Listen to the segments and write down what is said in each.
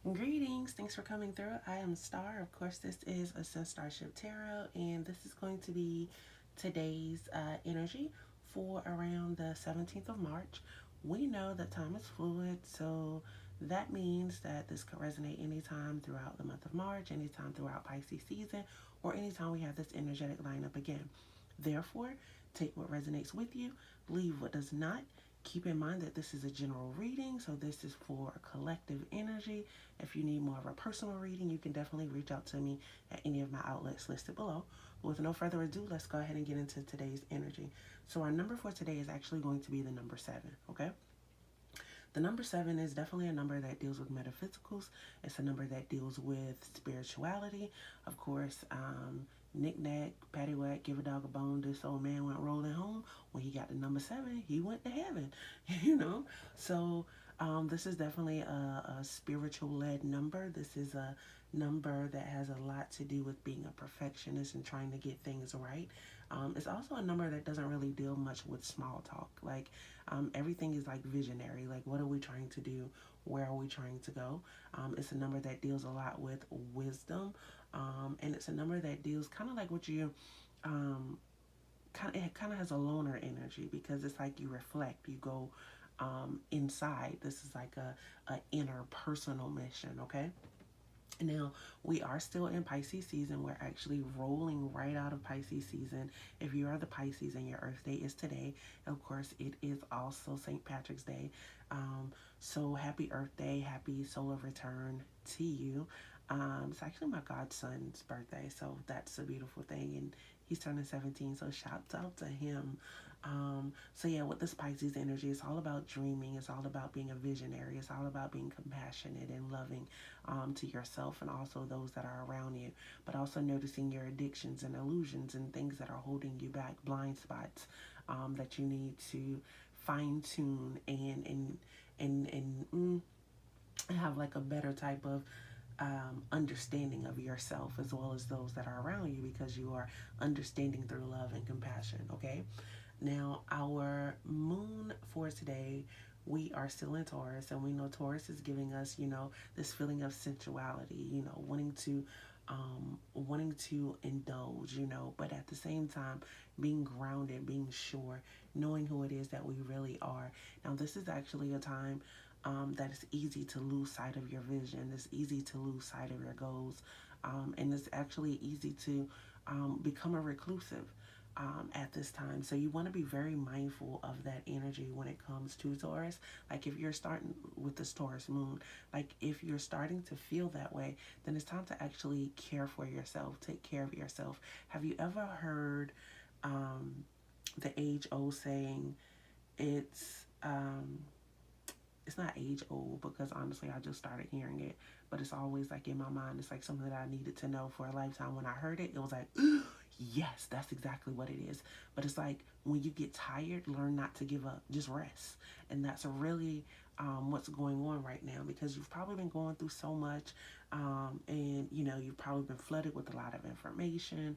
Greetings, thanks for coming through. I am Star. Of course, this is a Starship Tarot, and this is going to be today's energy for around the 17th of March. We know that time is fluid, so that means that this could resonate anytime throughout the month of March, anytime throughout Pisces season, or anytime we have this energetic lineup again. Therefore, take what resonates with you, leave what does not. Keep in mind that this is a general reading, so this is for a collective energy. If you need more of a personal reading, you can definitely reach out to me at any of my outlets listed below. But with no further ado, let's go ahead and get into today's energy. So our number for today is actually going to be the number 7, okay? The number 7 is definitely a number that deals with metaphysicals. It's a number that deals with spirituality. Of course, knick-knack, paddywhack, give a dog a bone. This old man went rolling home. When he got to number 7, he went to heaven, you know? So this is definitely a spiritual-led number. This is a number that has a lot to do with being a perfectionist and trying to get things right. It's also a number that doesn't really deal much with small talk. Like everything is like visionary. Like what are we trying to do? Where are we trying to go? It's a number that deals a lot with wisdom, and it's a number that deals kind of like what you it kind of has a loner energy because it's like you reflect, you go inside. This is like a inner personal mission, okay? Now, we are still in Pisces season. We're actually rolling right out of Pisces season. If you are the Pisces and your Earth Day is today, of course, it is also St. Patrick's Day. So happy Earth Day, happy solar return to you. It's actually my godson's birthday, so that's a beautiful thing. And he's turning 17, so shout out to him. So yeah, with this Pisces energy, it's all about dreaming. It's all about being a visionary. It's all about being compassionate and loving to yourself and also those that are around you. But also noticing your addictions and illusions and things that are holding you back, blind spots that you need to fine tune and have like a better type of understanding of yourself as well as those that are around you because you are understanding through love and compassion. Okay. Now, our moon for today, we are still in Taurus, and we know Taurus is giving us, this feeling of sensuality, wanting to indulge, but at the same time, being grounded, being sure, knowing who it is that we really are. Now, this is actually a time that it's easy to lose sight of your vision. It's easy to lose sight of your goals, and it's actually easy to become a reclusive at this time. So you want to be very mindful of that energy when it comes to Taurus. Like if you're starting with this Taurus moon, like if you're starting to feel that way, then it's time to actually care for yourself, take care of yourself. Have you ever heard the age-old saying, it's it's not age old because honestly I just started hearing it, but it's always like in my mind. It's like something that I needed to know for a lifetime. When I heard it, it was like, yes, that's exactly what it is. But it's like when you get tired, learn not to give up, just rest. And that's really what's going on right now because you've probably been going through so much, and you've probably been flooded with a lot of information.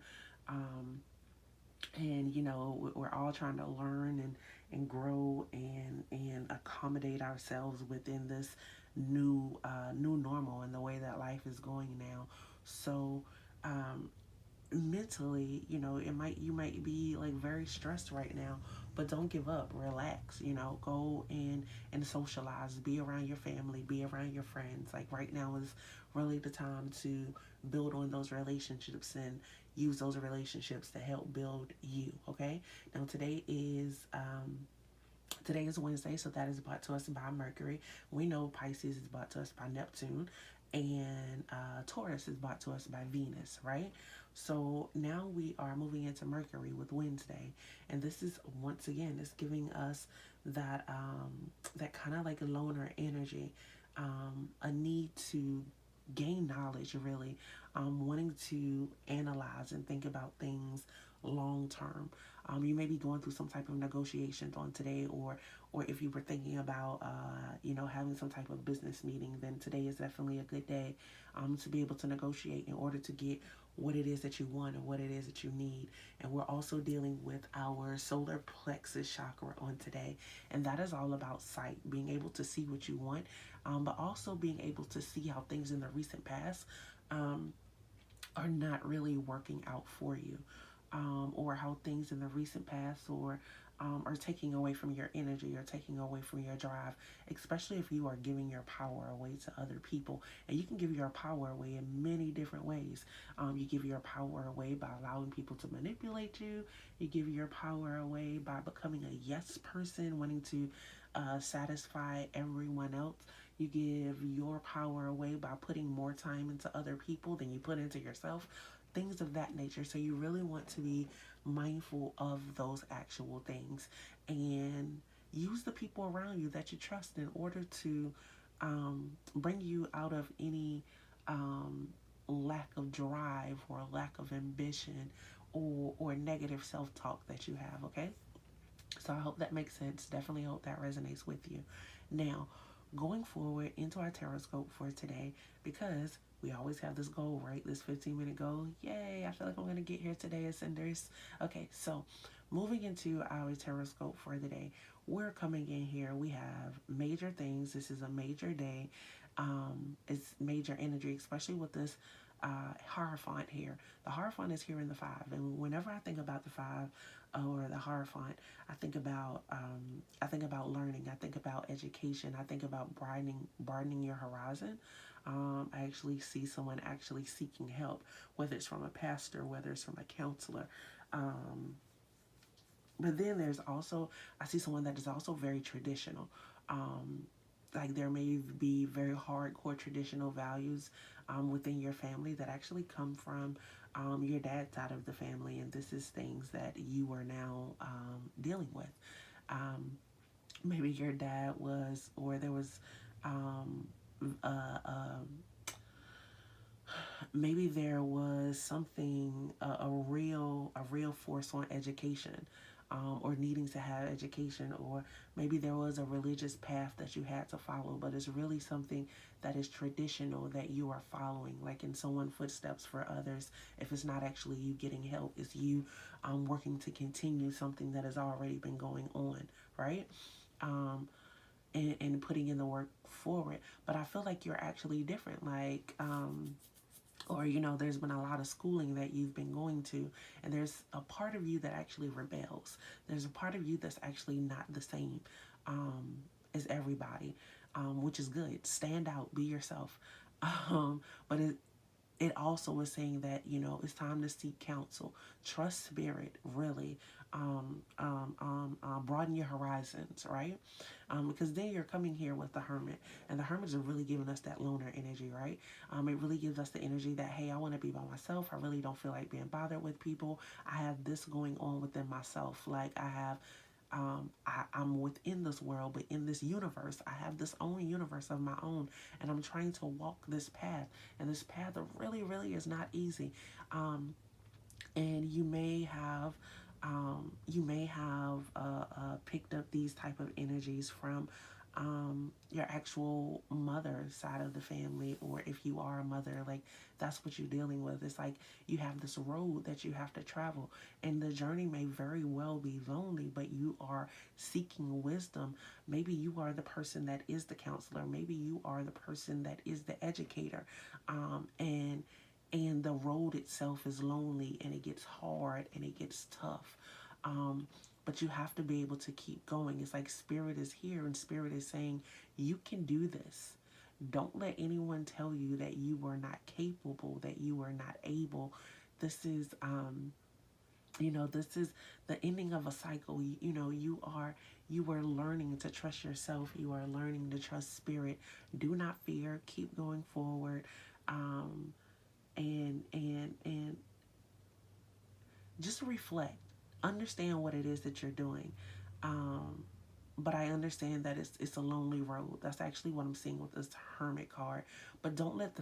And we're all trying to learn and grow and accommodate ourselves within this new normal and the way that life is going now. So mentally, you might be like very stressed right now, but don't give up. Relax, go and socialize, be around your family, be around your friends. Like right now is really the time to build on those relationships and use those relationships to help build you. Okay. Now today is Wednesday, so that is brought to us by Mercury. We know Pisces is brought to us by Neptune, and Taurus is brought to us by Venus, right? So now we are moving into Mercury with Wednesday, and this is once again it's giving us that kind of like a loner energy, a need to gain knowledge, really, wanting to analyze and think about things long term. You may be going through some type of negotiations on today, or if you were thinking about, having some type of business meeting, then today is definitely a good day to be able to negotiate in order to get what it is that you want and what it is that you need. And we're also dealing with our solar plexus chakra on today. And that is all about sight, being able to see what you want, but also being able to see how things in the recent past um, are not really working out for you, or how things in the recent past or are taking away from your energy or taking away from your drive, especially if you are giving your power away to other people. And you can give your power away in many different ways. You give your power away by allowing people to manipulate you. You give your power away by becoming a yes person, wanting to satisfy everyone else. You give your power away by putting more time into other people than you put into yourself, things of that nature. So you really want to be mindful of those actual things and use the people around you that you trust in order to bring you out of any um, lack of drive or lack of ambition or negative self talk that you have, okay? So I hope that makes sense. Definitely hope that resonates with you. Now, going forward into our Tarotscope for today, because we always have this goal, right? This 15-minute goal. Yay, I feel like I'm going to get here today, Ascenders. Okay, so moving into our Tarotscope for the day, we're coming in here. We have major things. This is a major day. It's major energy, especially with this Hierophant here. The Hierophant is here in the five, and whenever I think about the five or the Hierophant, I think about learning. I think about education. I think about broadening your horizon. I actually see someone actually seeking help, whether it's from a pastor, whether it's from a counselor. Um, but then there's also, I see someone that is also very traditional. Um, like there may be very hardcore traditional values within your family that actually come from your dad's side of the family, and this is things that you are now dealing with. Um, Maybe your dad was, or there was um, uh, um, maybe there was something a real force on education, or needing to have education, or maybe there was a religious path that you had to follow, but it's really something that is traditional that you are following, like in someone's footsteps for others. If it's not actually you getting help, it's you working to continue something that has already been going on, right? um, and putting in the work forward. But I feel like you're actually different, like or there's been a lot of schooling that you've been going to, and there's a part of you that actually rebels. There's a part of you that's actually not the same um, as everybody, which is good. Stand out, be yourself. But it also is saying that it's time to seek counsel, trust spirit, really, broaden your horizons, right? Because then you're coming here with the hermit, and the hermit is really giving us that loner energy, right? It really gives us the energy that, hey, I want to be by myself. I really don't feel like being bothered with people. I have this going on within myself. Like I have I'm within this world, but in this universe, I have this own universe of my own, and I'm trying to walk this path. And this path really, really is not easy. And you may have picked up these type of energies from your actual mother side of the family, or if you are a mother, like that's what you're dealing with. It's like you have this road that you have to travel, and the journey may very well be lonely, but you are seeking wisdom. Maybe you are the person that is the counselor. Maybe you are the person that is the educator, and the road itself is lonely, and it gets hard and it gets tough. But you have to be able to keep going. It's like spirit is here, and spirit is saying, you can do this. Don't let anyone tell you that you are not capable, that you are not able. This is, this is the ending of a cycle. You are learning to trust yourself. You are learning to trust spirit. Do not fear. Keep going forward. Um, and just reflect, understand what it is that you're doing. um, but I understand that it's a lonely road. That's actually what I'm seeing with this hermit card. But don't let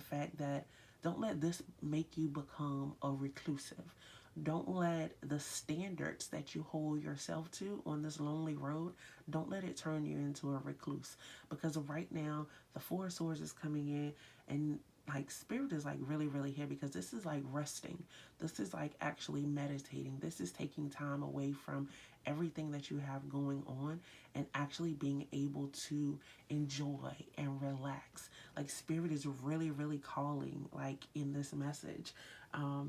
this make you become a reclusive. Don't let the standards that you hold yourself to on this lonely road, don't let it turn you into a recluse. Because right now, the Four of Swords is coming in, and like spirit is like really, really here because this is like resting. This is like actually meditating. This is taking time away from everything that you have going on and actually being able to enjoy and relax. Like spirit is really, really calling like in this message.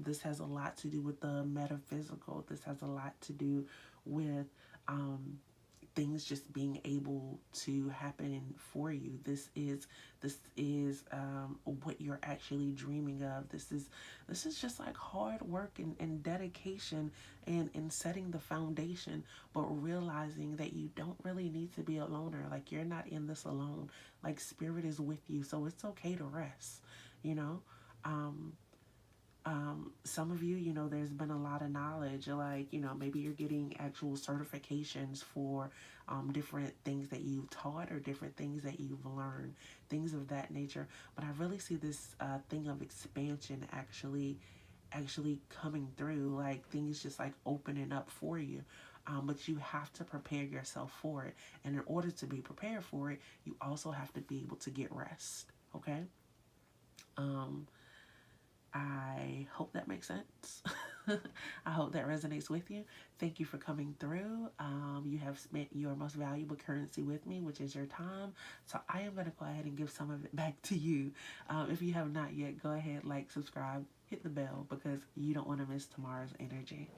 This has a lot to do with the metaphysical. This has a lot to do with things just being able to happen for you. This is what you're actually dreaming of. This is just like hard work and dedication and setting the foundation, but realizing that you don't really need to be a loner. Like you're not in this alone. Like spirit is with you, so it's okay to rest. You know. Um, some of you, there's been a lot of knowledge, like, maybe you're getting actual certifications for different things that you've taught or different things that you've learned, things of that nature. But I really see this thing of expansion actually coming through, like things just like opening up for you. But you have to prepare yourself for it. And in order to be prepared for it, you also have to be able to get rest. Okay? Um, I hope that makes sense. I hope that resonates with you. Thank you for coming through. You have spent your most valuable currency with me, which is your time. So I am going to go ahead and give some of it back to you. If you have not yet, go ahead, like, subscribe, hit the bell because you don't want to miss tomorrow's energy.